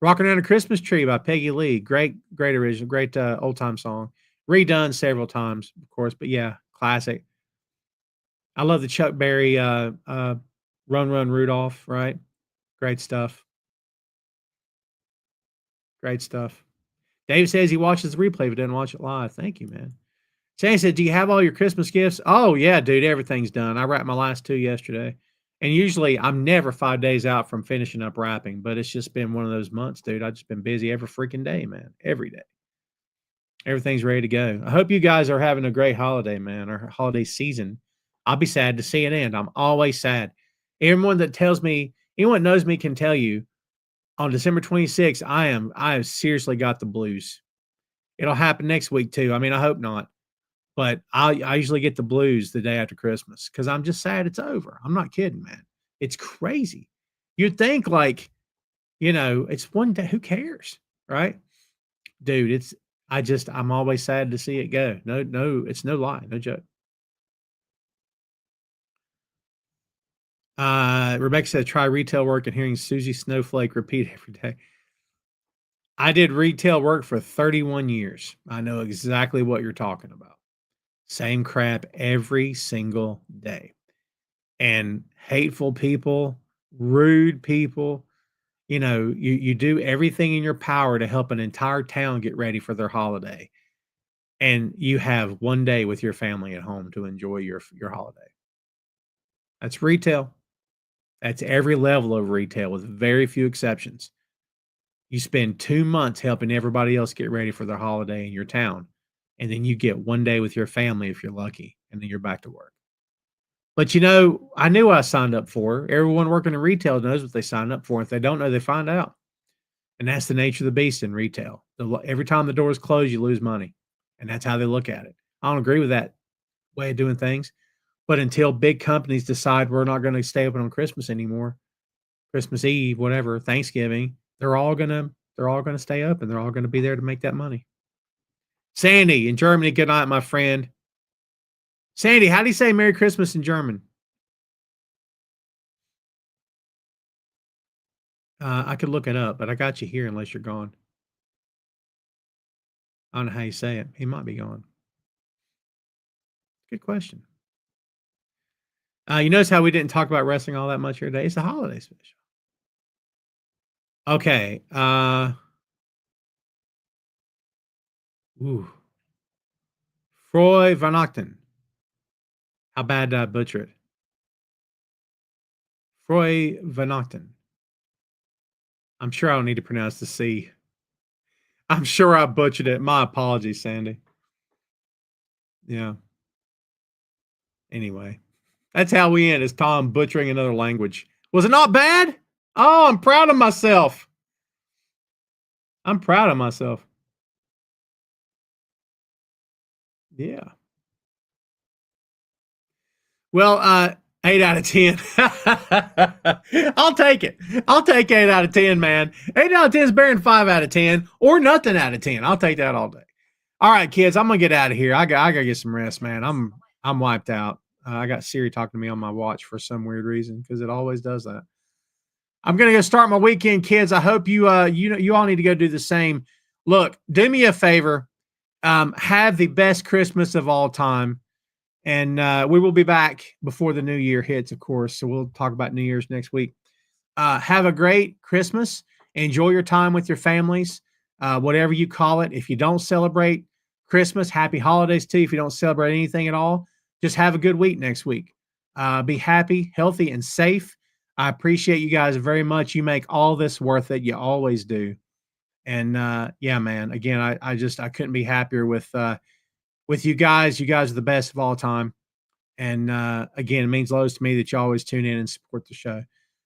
Rocking Around a Christmas Tree by Peggy Lee. Great original, great old time song. Redone several times, of course, but yeah, classic. I love the Chuck Berry Run Run Rudolph, right? Great stuff. Great stuff. Dave says he watches the replay but doesn't watch it live. Thank you, man. Shane said, do you have all your Christmas gifts? Oh, yeah, dude, everything's done. I wrapped my last 2 yesterday. And usually I'm never 5 days out from finishing up wrapping, but it's just been one of those months, dude. I've just been busy every freaking day, man. Every day. Everything's ready to go. I hope you guys are having a great holiday, man, or holiday season. I'll be sad to see it end. I'm always sad. Anyone that knows me can tell you on December 26th, I have seriously got the blues. It'll happen next week too. I mean, I hope not, but I usually get the blues the day after Christmas because I'm just sad it's over. I'm not kidding, man. It's crazy. You'd think like, it's one day. Who cares, right, dude? I'm always sad to see it go. No, it's no lie, no joke. Rebecca said, try retail work and hearing Susie Snowflake repeat every day. I did retail work for 31 years. I know exactly what you're talking about. Same crap every single day. And hateful people, rude people, you do everything in your power to help an entire town get ready for their holiday. And you have one day with your family at home to enjoy your holiday. That's retail. That's every level of retail with very few exceptions. You spend 2 months helping everybody else get ready for their holiday in your town. And then you get one day with your family if you're lucky. And then you're back to work. But I knew what I signed up for. Everyone working in retail knows what they signed up for. If they don't know, they find out. And that's the nature of the beast in retail. Every time the doors close, you lose money. And that's how they look at it. I don't agree with that way of doing things. But until big companies decide we're not going to stay open on Christmas anymore, Christmas Eve, whatever, Thanksgiving, they're all gonna stay open. They're all going to be there to make that money. Sandy in Germany, good night, my friend. Sandy, how do you say Merry Christmas in German? I could look it up, but I got you here unless you're gone. I don't know how you say it. He might be gone. Good question. You notice how we didn't talk about wrestling all that much here today? It's a holiday special. Okay. Froy Weihnachten. How bad did I butcher it? Froy Weihnachten. I'm sure I don't need to pronounce the C. I'm sure I butchered it. My apologies, Sandy. Yeah. Anyway, that's how we end, is Tom butchering another language. Was it not bad? Oh, I'm proud of myself. I'm proud of myself. Yeah. Well, 8 out of 10. I'll take it. I'll take 8 out of 10, man. 8 out of 10 is better than 5 out of 10 or nothing out of 10. I'll take that all day. All right, kids, I'm gonna get out of here. I gotta get some rest, man. I'm wiped out. I got Siri talking to me on my watch for some weird reason because it always does that. I'm gonna go start my weekend, kids. I hope you you all need to go do the same. Look, do me a favor. Have the best Christmas of all time. And we will be back before the new year hits, of course. So we'll talk about New Year's next week. Have a great Christmas. Enjoy your time with your families, whatever you call it. If you don't celebrate Christmas, happy holidays too. If you don't celebrate anything at all, just have a good week next week. Be happy, healthy, and safe. I appreciate you guys very much. You make all this worth it. You always do. And yeah, man, again, I couldn't be happier with with you guys. You guys are the best of all time. And again, it means loads to me that you always tune in and support the show.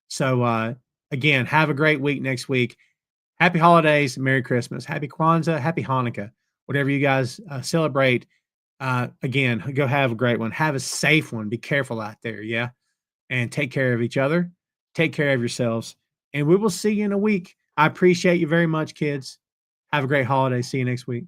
So again, have a great week next week. Happy holidays, Merry Christmas, Happy Kwanzaa, Happy Hanukkah, whatever you guys celebrate. Again, go have a great one. Have a safe one. Be careful out there, yeah? And take care of each other. Take care of yourselves. And we will see you in a week. I appreciate you very much, kids. Have a great holiday. See you next week.